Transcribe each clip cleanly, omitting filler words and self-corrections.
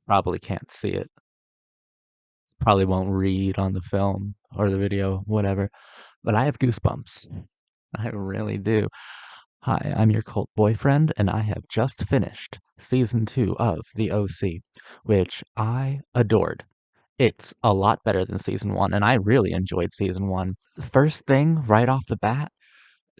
Probably can't see it. Probably won't read on the film or the video, whatever. But I have goosebumps. I really do. Hi, I'm your cult boyfriend, and I have just finished season 2 of The OC, which I adored. It's a lot better than season 1, and I really enjoyed season 1. First thing, right off the bat,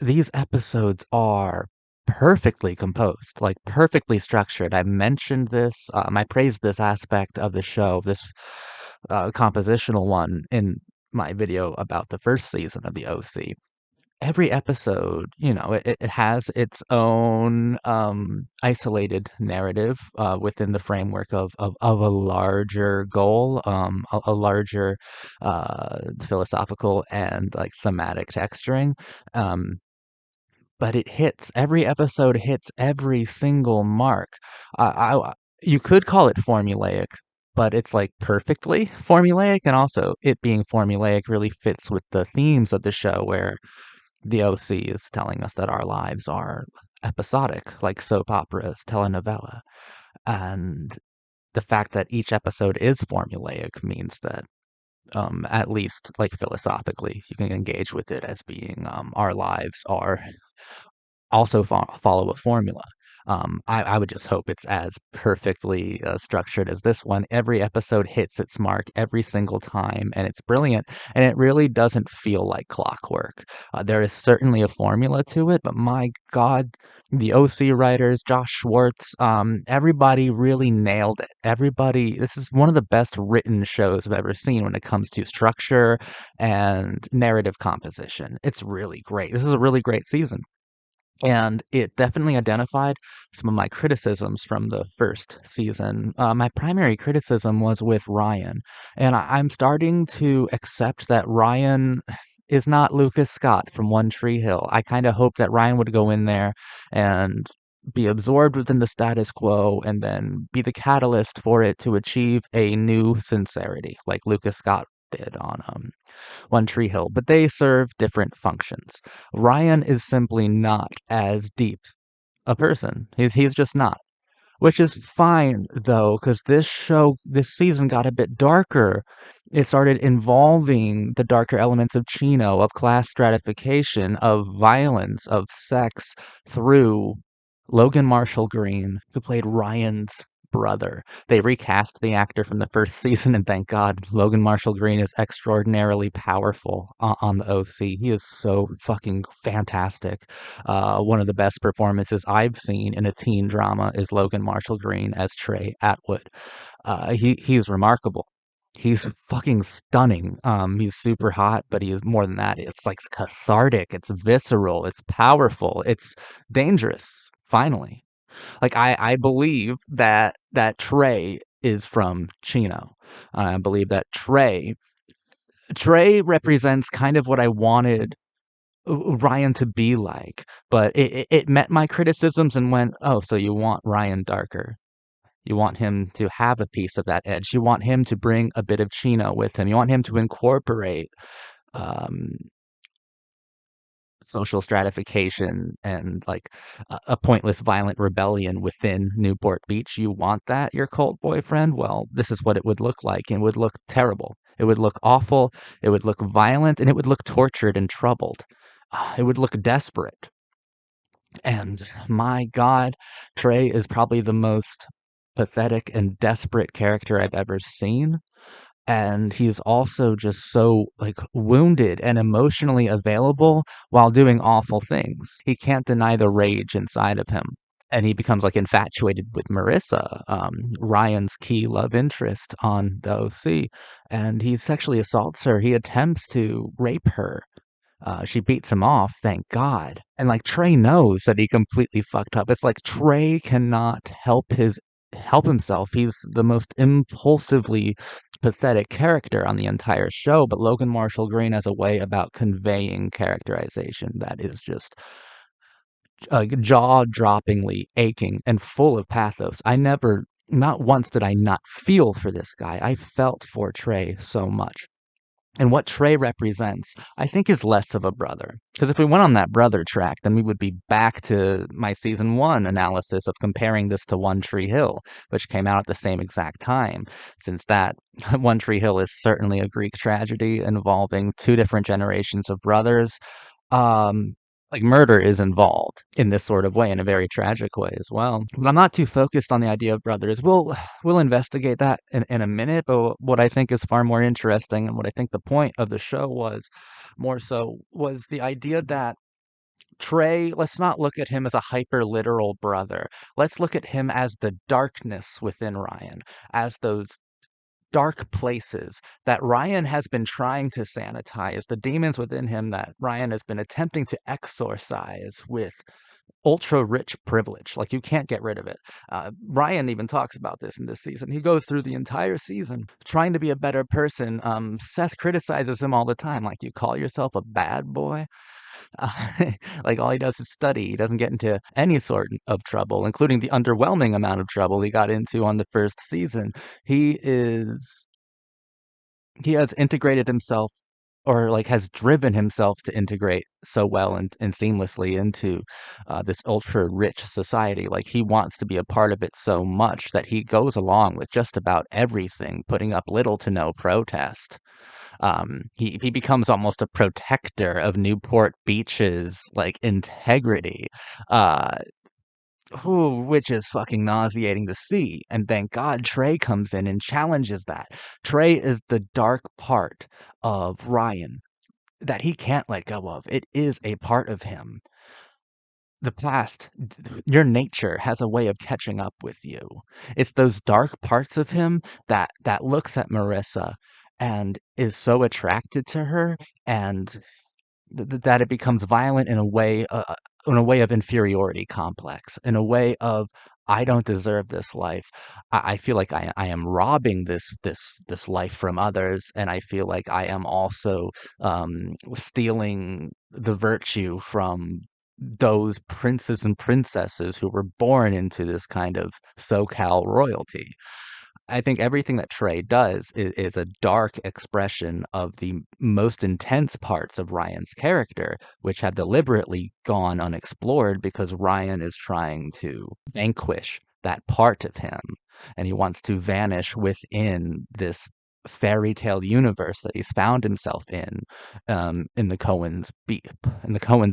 these episodes are perfectly composed, like perfectly structured. I mentioned this, I praised this aspect of the show, this compositional one, in my video about the first season of the OC. Every episode, it has its own isolated narrative within the framework of a larger goal, a larger philosophical and like thematic texturing. Um, but every episode hits every single mark. You could call it formulaic, but it's like perfectly formulaic, and also it being formulaic really fits with the themes of the show, where the OC is telling us that our lives are episodic, like soap operas, telenovela. And the fact that each episode is formulaic means that, at least like philosophically, you can engage with it as being our lives are also follow a formula. I would just hope it's as perfectly structured as this one. Every episode hits its mark every single time, and it's brilliant. And it really doesn't feel like clockwork. There is certainly a formula to it, but my God, the OC writers, Josh Schwartz, everybody really nailed it. Everybody, this is one of the best written shows I've ever seen when it comes to structure and narrative composition. It's really great. This is a really great season. And it definitely identified some of my criticisms from the first season. My primary criticism was with Ryan, and I'm starting to accept that Ryan is not Lucas Scott from One Tree Hill. I kind of hope that Ryan would go in there and be absorbed within the status quo and then be the catalyst for it to achieve a new sincerity, like Lucas Scott did on One Tree Hill, but they serve different functions. Ryan is simply not as deep a person. He's just not. Which is fine though, because this season got a bit darker. It started involving the darker elements of Chino, of class stratification, of violence, of sex through Logan Marshall Green, who played Ryan's brother. They recast the actor from the first season, and thank God, Logan Marshall Green is extraordinarily powerful on the OC. He is so fucking fantastic. One of the best performances I've seen in a teen drama is Logan Marshall Green as Trey Atwood. He's remarkable. He's fucking stunning. He's super hot, but he is more than that. It's like cathartic. It's visceral. It's powerful. It's dangerous. Finally, like I believe that Trey is from Chino. I believe that Trey represents kind of what I wanted Ryan to be like, but it met my criticisms and went, oh, so you want Ryan darker. You want him to have a piece of that edge. You want him to bring a bit of Chino with him. You want him to incorporate um, social stratification and like a pointless violent rebellion within Newport Beach. You want that, your cult boyfriend? Well, this is what it would look like. And it would look terrible. It would look awful. It would look violent, and it would look tortured and troubled. It would look desperate. And my God, Trey is probably the most pathetic and desperate character I've ever seen. And he's also just so like wounded and emotionally available while doing awful things. He can't deny the rage inside of him. And he becomes like infatuated with Marissa, Ryan's key love interest on the OC, and he sexually assaults her. He attempts to rape her. She beats him off, thank God. And like Trey knows that he completely fucked up. It's like Trey cannot help himself. He's the most impulsively pathetic character on the entire show, but Logan Marshall Green has a way about conveying characterization that is just jaw-droppingly aching and full of pathos. Not once did I not feel for this guy. I felt for Trey so much. And what Trey represents, I think, is less of a brother. Because if we went on that brother track, then we would be back to my season one analysis of comparing this to One Tree Hill, which came out at the same exact time. Since that, One Tree Hill is certainly a Greek tragedy involving two different generations of brothers. Um, like murder is involved in this sort of way, in a very tragic way as well. But I'm not too focused on the idea of brothers. We'll investigate that in a minute. But what I think is far more interesting, and what I think the point of the show was, more so, was the idea that Trey, let's not look at him as a hyper literal brother. Let's look at him as the darkness within Ryan, as those dark places that Ryan has been trying to sanitize, the demons within him that Ryan has been attempting to exorcise with ultra rich privilege. Like, you can't get rid of it. Ryan even talks about this in this season. He goes through the entire season trying to be a better person. Seth criticizes him all the time. Like, you call yourself a bad boy? Uh, like, all he does is study. He doesn't get into any sort of trouble, including the underwhelming amount of trouble he got into on the first season. He is he has integrated himself, or like has driven himself to integrate so well and seamlessly into this ultra rich society. Like, he wants to be a part of it so much that he goes along with just about everything, putting up little to no protest. He becomes almost a protector of Newport Beach's like integrity. Uh, which is fucking nauseating to see. And thank God Trey comes in and challenges that. Trey is the dark part of Ryan that he can't let go of. It is a part of him. The past, your nature has a way of catching up with you. It's those dark parts of him that looks at Marissa and is so attracted to her, and that it becomes violent in a way of inferiority complex, in a way of I don't deserve this life. I feel like I am robbing this life from others, and I feel like I am also stealing the virtue from those princes and princesses who were born into this kind of SoCal royalty. I think everything that Trey does is a dark expression of the most intense parts of Ryan's character, which have deliberately gone unexplored because Ryan is trying to vanquish that part of him, and he wants to vanish within this fairy tale universe that he's found himself in the in the Cohen's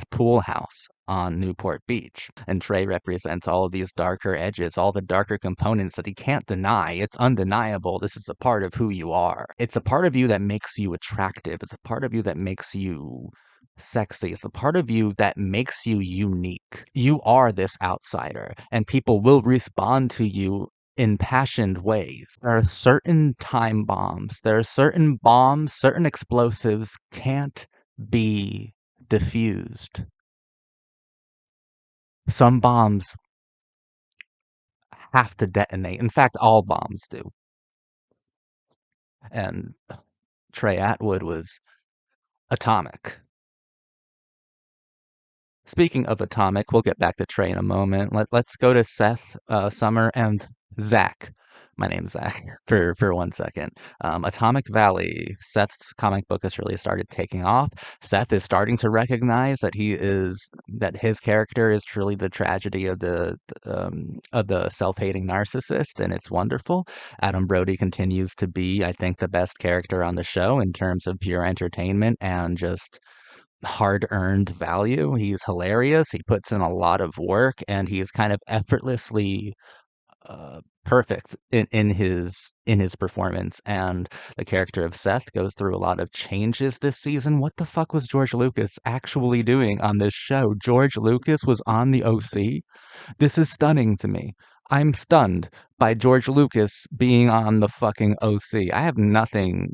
pool house on Newport Beach. And Trey represents all of these darker edges, all the darker components that he can't deny. It's undeniable. This is a part of who you are. It's a part of you that makes you attractive. It's a part of you that makes you sexy. It's a part of you that makes you unique. You are this outsider, and people will respond to you in passioned ways. There are certain time bombs. There are certain bombs, certain explosives can't be diffused. Some bombs have to detonate. In fact, all bombs do. And Trey Atwood was atomic. Speaking of atomic, we'll get back to Trey in a moment. Let's go to Seth, Summer, and Zach. My name's Zach for 1 second. Atomic Valley. Seth's comic book has really started taking off. Seth is starting to recognize that his character is truly the tragedy of the self-hating narcissist, and it's wonderful. Adam Brody continues to be, I think, the best character on the show in terms of pure entertainment and just hard-earned value. He's hilarious. He puts in a lot of work, and he's kind of effortlessly perfect in his performance. And the character of Seth goes through a lot of changes this season. What the fuck was George Lucas actually doing on this show? George Lucas was on the OC. This is stunning to me. I'm stunned by George Lucas being on the fucking OC. I have nothing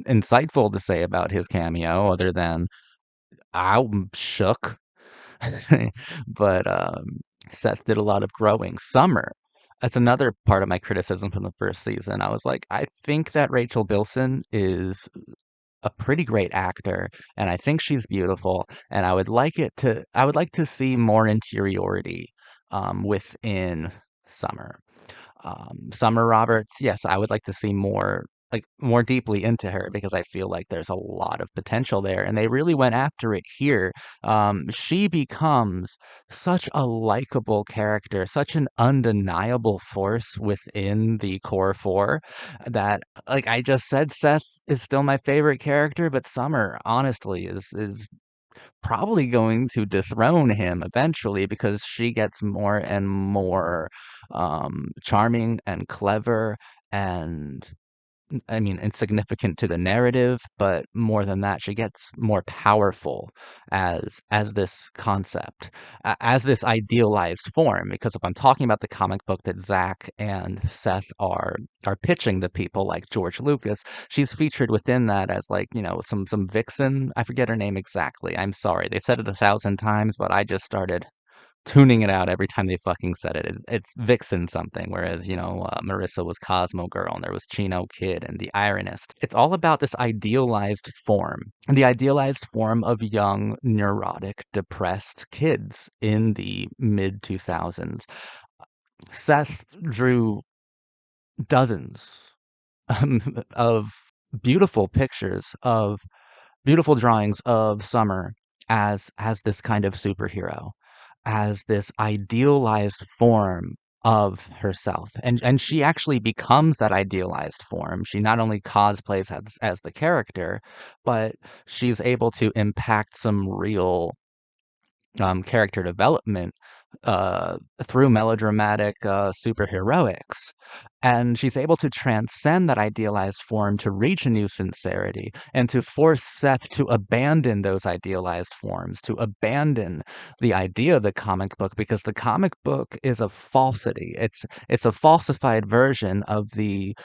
insightful to say about his cameo other than I'm shook. But Seth did a lot of growing. Summer. That's another part of my criticism from the first season. I was like, I think that Rachel Bilson is a pretty great actor, and I think she's beautiful, and I would like to see more interiority within Summer. Summer Roberts, yes, I would like to see more like more deeply into her because I feel like there's a lot of potential there, and they really went after it here. She becomes such a likable character, such an undeniable force within the core four that, like I just said, Seth is still my favorite character, but Summer honestly is probably going to dethrone him eventually because she gets more and more charming and clever and I mean, insignificant to the narrative, but more than that, she gets more powerful as this concept, as this idealized form. Because if I'm talking about the comic book that Zach and Seth are pitching to people like George Lucas, she's featured within that as like some vixen. I forget her name exactly. I'm sorry. They said it 1,000 times, but I just started tuning it out every time they fucking said it. It's Vixen something, whereas, Marissa was Cosmo Girl and there was Chino Kid and the Ironist. It's all about this idealized form, and the idealized form of young, neurotic, depressed kids in the mid 2000s. Seth drew dozens of beautiful pictures of beautiful drawings of Summer as this kind of superhero, as this idealized form of herself. And she actually becomes that idealized form. She not only cosplays as the character, but she's able to impact some real character development through melodramatic superheroics. And she's able to transcend that idealized form to reach a new sincerity and to force Seth to abandon those idealized forms, to abandon the idea of the comic book, because the comic book is a falsity. It's a falsified version of the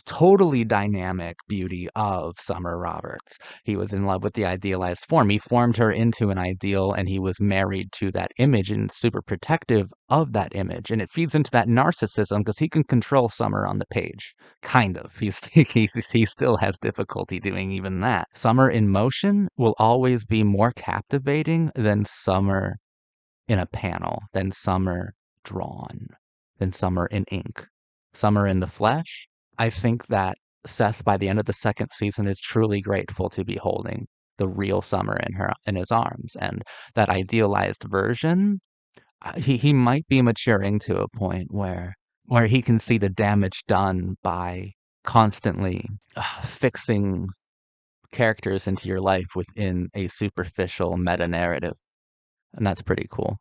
totally dynamic beauty of Summer Roberts. He was in love with the idealized form. He formed her into an ideal and he was married to that image and super protective of that image. And it feeds into that narcissism because he can control Summer on the page. Kind of. He still has difficulty doing even that. Summer in motion will always be more captivating than Summer in a panel, than Summer drawn, than Summer in ink. Summer in the flesh, I think that Seth, by the end of the second season, is truly grateful to be holding the real Summer in his arms, and that idealized version. He might be maturing to a point where he can see the damage done by constantly fixing characters into your life within a superficial meta narrative, and that's pretty cool.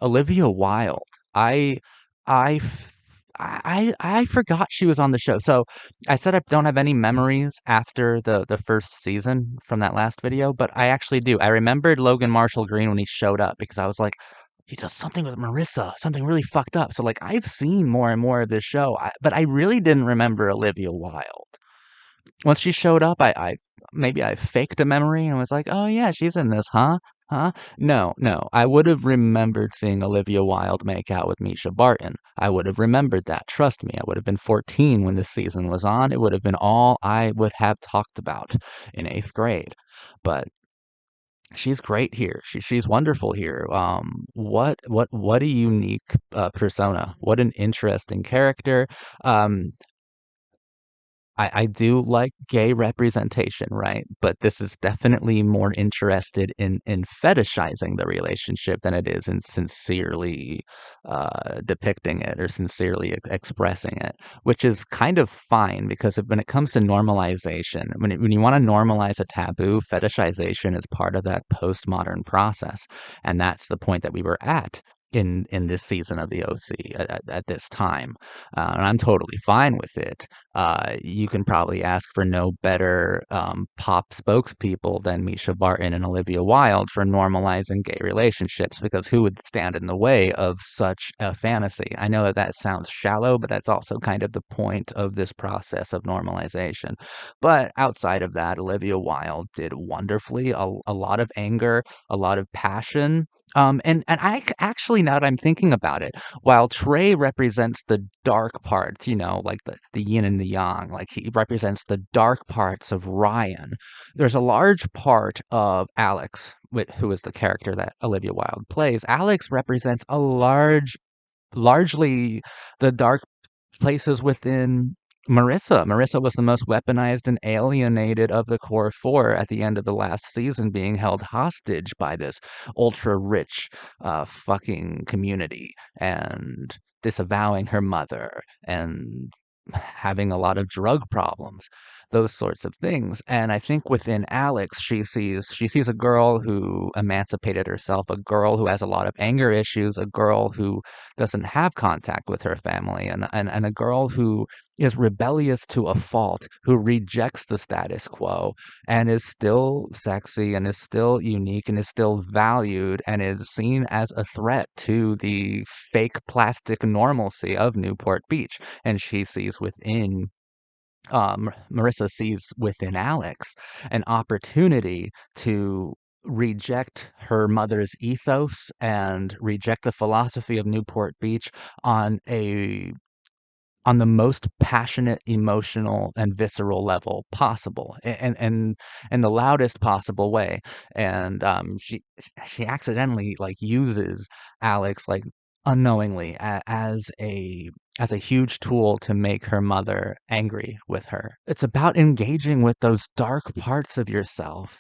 Olivia Wilde. I I f I forgot she was on the show. So, I said I don't have any memories after the first season from that last video, but I actually do. I remembered Logan Marshall Green when he showed up because I was like, "He does something with Marissa, something really fucked up." So, like, I've seen more and more of this show, but I really didn't remember Olivia Wilde. Once she showed up, I maybe I faked a memory and was like, "Oh, yeah, she's in this, huh? Huh?" No, no, I would have remembered seeing Olivia Wilde make out with Misha Barton. I would have remembered that, trust me. I would have been 14 when this season was on. It would have been all I would have talked about in 8th grade. But she's great here. She's wonderful here. What a unique, persona. What an interesting character. Um, I do like gay representation, right? But this is definitely more interested in fetishizing the relationship than it is in sincerely depicting it or sincerely expressing it, which is kind of fine because when it comes to normalization, when you want to normalize a taboo, fetishization is part of that postmodern process, and that's the point that we were at in this season of the OC at this time, and I'm totally fine with it. You can probably ask for no better pop spokespeople than Misha Barton and Olivia Wilde for normalizing gay relationships, because who would stand in the way of such a fantasy? I know that that sounds shallow, but that's also kind of the point of this process of normalization. But outside of that, Olivia Wilde did wonderfully. A lot of anger, a lot of passion. And actually, now that I'm thinking about it, while Trey represents the dark parts, like the yin and the yang, like he represents the dark parts of Ryan, there's a large part of Alex, who is the character that Olivia Wilde plays. Alex represents largely the dark places within Marissa was the most weaponized and alienated of the core four at the end of the last season, being held hostage by this ultra rich fucking community and disavowing her mother and having a lot of drug problems, those sorts of things. And I think within Alex, she sees a girl who emancipated herself, a girl who has a lot of anger issues, a girl who doesn't have contact with her family, and a girl who is rebellious to a fault, who rejects the status quo and is still sexy and is still unique and is still valued and is seen as a threat to the fake plastic normalcy of Newport Beach. And she sees within Marissa sees within Alex an opportunity to reject her mother's ethos and reject the philosophy of Newport Beach on a on the most passionate, emotional, and visceral level possible, in the loudest possible way. And she accidentally like uses Alex like unknowingly as a huge tool to make her mother angry with her. It's about engaging with those dark parts of yourself,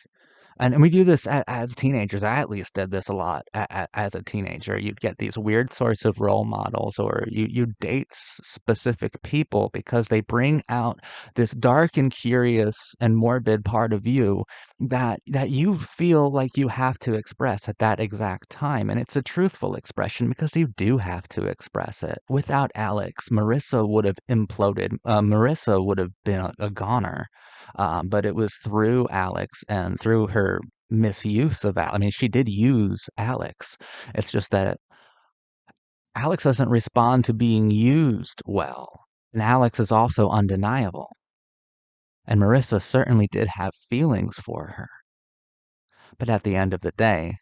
and we do this as teenagers. I at least did this a lot as a teenager. You'd get these weird sorts of role models, or you date specific people because they bring out this dark and curious and morbid part of you that you feel like you have to express at that exact time. And it's a truthful expression because you do have to express it. Without Alex, Marissa would have imploded. Marissa would have been a goner. But it was through Alex and through her misuse of Alex. I mean, she did use Alex. It's just that Alex doesn't respond to being used well. And Alex is also undeniable. And Marissa certainly did have feelings for her. But at the end of the day,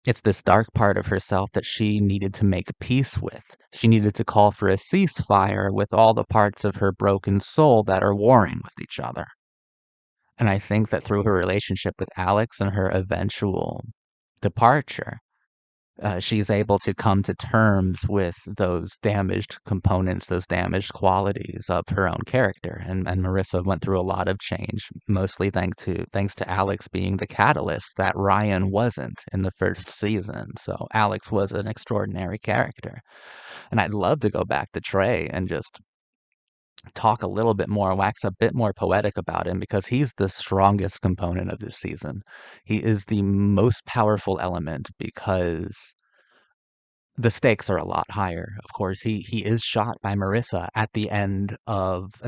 it's this dark part of herself that she needed to make peace with. She needed to call for a ceasefire with all the parts of her broken soul that are warring with each other. And I think that through her relationship with Alex and her eventual departure, she's able to come to terms with those damaged components, those damaged qualities of her own character. And Marissa went through a lot of change, mostly thanks to Alex being the catalyst that Ryan wasn't in the first season. So Alex was an extraordinary character. And I'd love to go back to Trey and just talk a little bit more, wax a bit more poetic about him because he's the strongest component of this season. He is the most powerful element because the stakes are a lot higher. Of course, he is shot by Marissa at the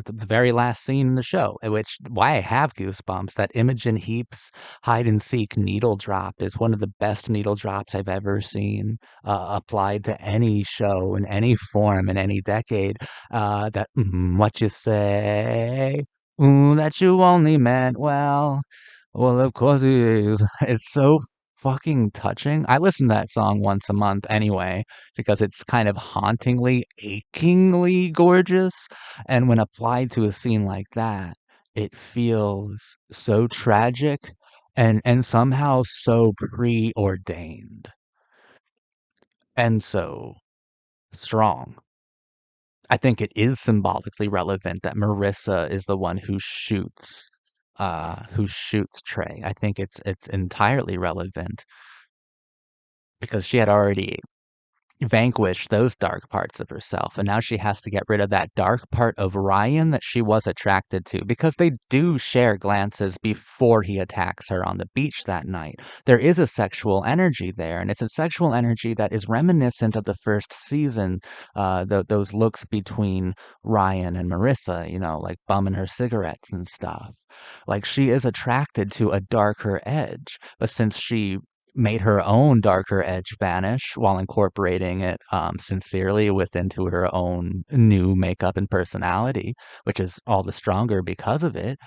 very last scene in the show, which why I have goosebumps. That Imogen Heap's hide and seek needle drop is one of the best needle drops I've ever seen applied to any show in any form in any decade. That what you say, that you only meant well. Well, of course it is. It's so fucking touching. I listen to that song once a month anyway because it's kind of hauntingly, achingly gorgeous. And when applied to a scene like that, it feels so tragic and somehow so preordained and so strong. I think it is symbolically relevant that Marissa is the one who shoots Trey. I think it's entirely relevant because she had already vanquish those dark parts of herself. And now she has to get rid of that dark part of Ryan that she was attracted to because they do share glances before he attacks her on the beach that night. There is a sexual energy there, and it's a sexual energy that is reminiscent of the first season, those looks between Ryan and Marissa, like bumming her cigarettes and stuff. Like she is attracted to a darker edge, but since she made her own darker edge vanish while incorporating it sincerely into her own new makeup and personality, which is all the stronger because of it.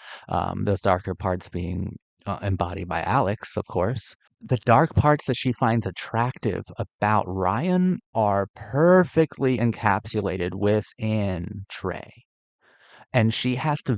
Those darker parts being embodied by Alex, of course. The dark parts that she finds attractive about Ryan are perfectly encapsulated within Trey, and she has to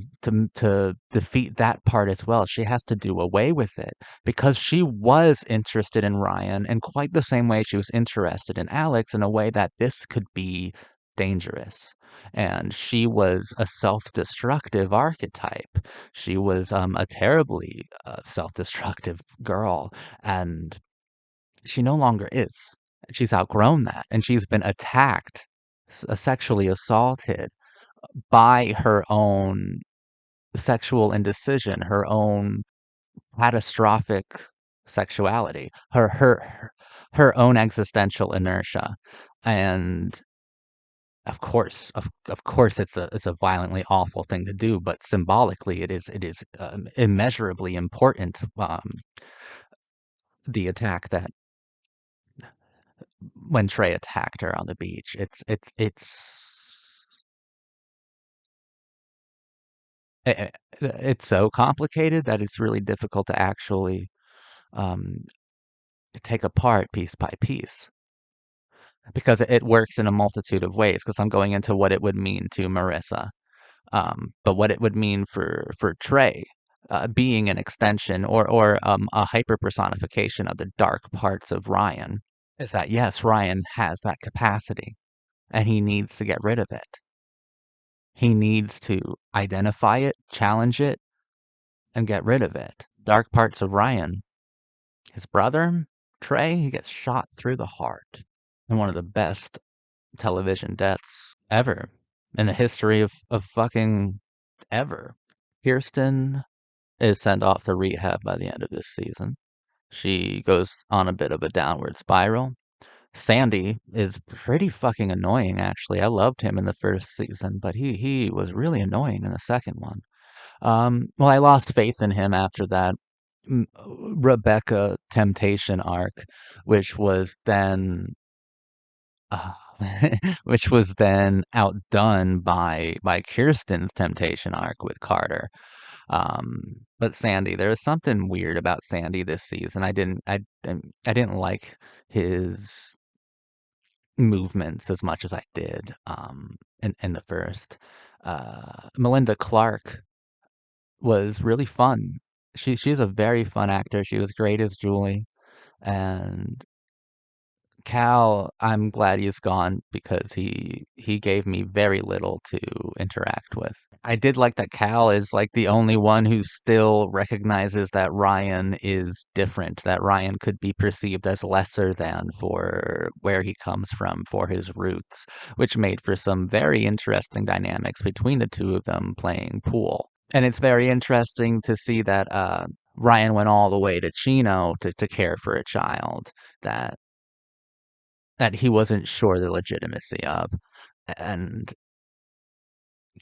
defeat that part as well. She has to do away with it because she was interested in Ryan in quite the same way she was interested in Alex, in a way that this could be dangerous. And she was a self-destructive archetype. She was a terribly self-destructive girl, and she no longer is. She's outgrown that, and she's been attacked, sexually assaulted by her own sexual indecision, her own catastrophic sexuality, her own existential inertia. And of course, it's a violently awful thing to do, but symbolically, it is immeasurably important. The attack that when Trey attacked her on the beach, it's so complicated that it's really difficult to actually um, take apart piece by piece because it works in a multitude of ways. Because I'm going into what it would mean to Marissa. But what it would mean for Trey, being an extension or a hyper personification of the dark parts of Ryan, is that yes, Ryan has that capacity, and he needs to get rid of it. He needs to identify it, challenge it, and get rid of it. Dark parts of Ryan, his brother, Trey, he gets shot through the heart in one of the best television deaths ever in the history of fucking ever. Kirsten is sent off to rehab by the end of this season. She goes on a bit of a downward spiral. Sandy is pretty fucking annoying, actually. I loved him in the first season, but he was really annoying in the second one. Well, I lost faith in him after that Rebecca temptation arc, which was then uh, which was then outdone by Kirsten's temptation arc with Carter. But Sandy, there was something weird about Sandy this season. I didn't like his movements as much as I did in the first. Melinda Clark was really fun. She's a very fun actor. She was great as Julie. And Cal, I'm glad he's gone because he gave me very little to interact with. I did like that Cal is like the only one who still recognizes that Ryan is different, that Ryan could be perceived as lesser than for where he comes from, for his roots, which made for some very interesting dynamics between the two of them playing pool. And it's very interesting to see that Ryan went all the way to Chino to care for a child that he wasn't sure the legitimacy of. And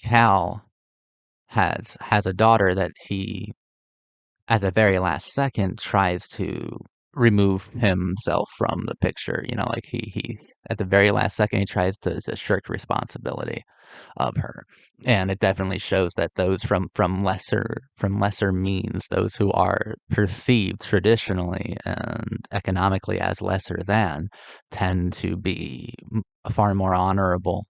Cal has a daughter that he at the very last second tries to remove himself from the picture. You know, like he at the very last second he tries to shirk responsibility of her. And it definitely shows that those from lesser means, those who are perceived traditionally and economically as lesser than, tend to be far more honorable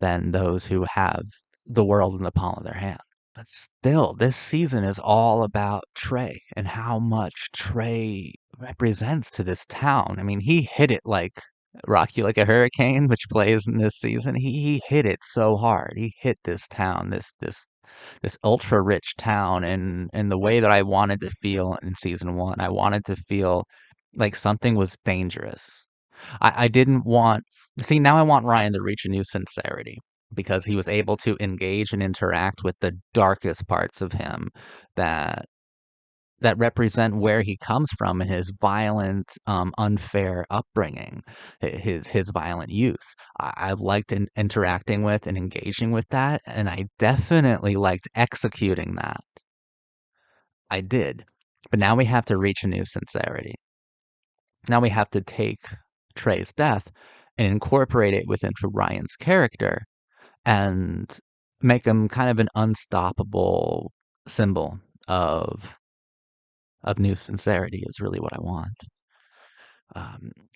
than those who have the world in the palm of their hand. But still, this season is all about Trey and how much Trey represents to this town. I mean, he hit it like Rock You Like a Hurricane, which plays in this season. He hit it so hard. He hit this town, this ultra rich town, in the way that I wanted to feel in season one. I wanted to feel like something was dangerous. I didn't want see, now I want Ryan to reach a new sincerity because he was able to engage and interact with the darkest parts of him that represent where he comes from and his violent, unfair upbringing, his violent youth. I liked interacting with and engaging with that, and I definitely liked executing that. I did. But now we have to reach a new sincerity. Now we have to take Trey's death and incorporate it within Ryan's character and make him kind of an unstoppable symbol of new sincerity is really what I want.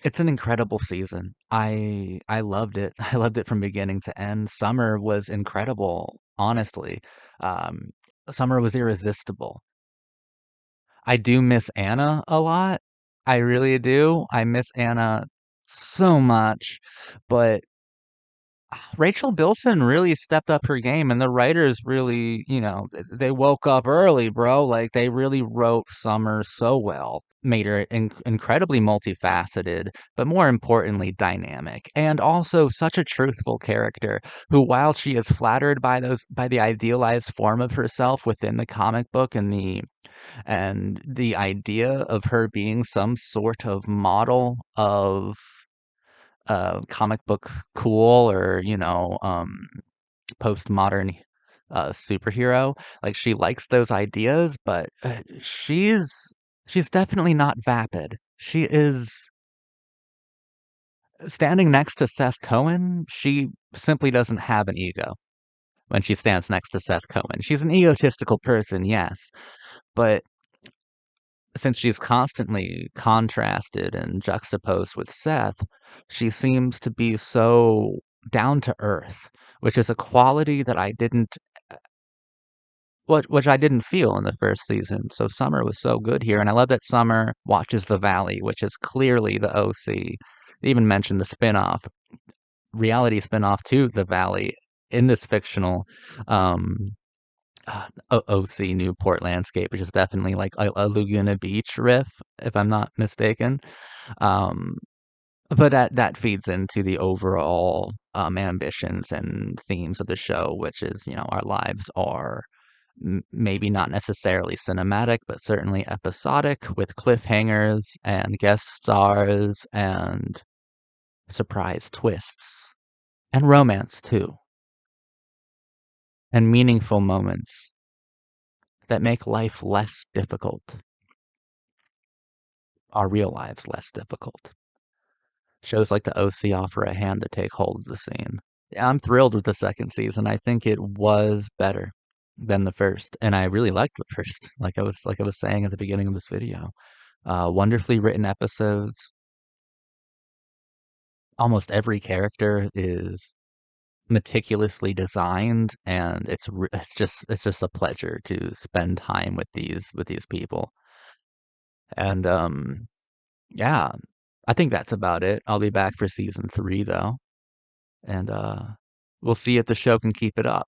It's an incredible season. I loved it. I loved it from beginning to end. Summer was incredible, honestly. Um, Summer was irresistible. I do miss Anna a lot. I really do. I miss Anna so much, but Rachel Bilson really stepped up her game, and the writers really, they woke up early, bro. Like they really wrote Summer so well, made her incredibly multifaceted, but more importantly, dynamic, and also such a truthful character. Who, while she is flattered by the idealized form of herself within the comic book and the idea of her being some sort of model of comic book cool or postmodern superhero. Like she likes those ideas, but she's definitely not vapid. She is standing next to Seth Cohen. She simply doesn't have an ego when she stands next to Seth Cohen. She's an egotistical person, yes, but since she's constantly contrasted and juxtaposed with Seth, she seems to be so down to earth, which is a quality that I didn't which I didn't feel in the first season. So Summer was so good here, and I love that Summer watches The Valley, which is clearly the OC. They even mentioned the spinoff, reality spinoff to The Valley in this fictional um OC Newport landscape, which is definitely like a Laguna Beach riff, if I'm not mistaken. Um, but that feeds into the overall ambitions and themes of the show, which is, our lives are maybe not necessarily cinematic, but certainly episodic with cliffhangers and guest stars and surprise twists and romance too, and meaningful moments that make life less difficult, our real lives less difficult. Shows like the OC offer a hand to take hold of the scene. Yeah, I'm thrilled with the second season. I think it was better than the first, and I really liked the first. Like I was saying at the beginning of this video. Wonderfully written episodes. Almost every character is meticulously designed, and it's just a pleasure to spend time with these people. And yeah, I think that's about it. I'll be back for season 3 though, and we'll see if the show can keep it up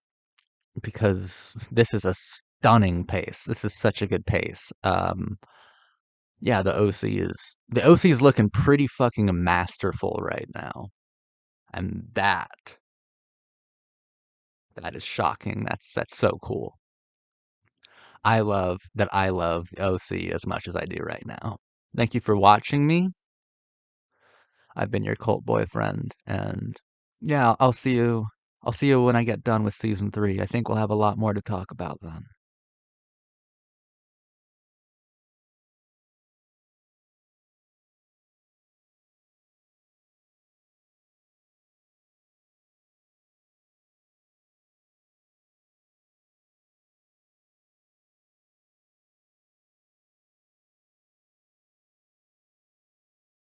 because this is a stunning pace. This is such a good pace. Yeah, the OC is looking pretty fucking masterful right now, and that is shocking. That's so cool. I love the OC as much as I do right now. Thank you for watching me. I've been your cult boyfriend, and yeah, I'll see you when I get done with season 3. I think we'll have a lot more to talk about then.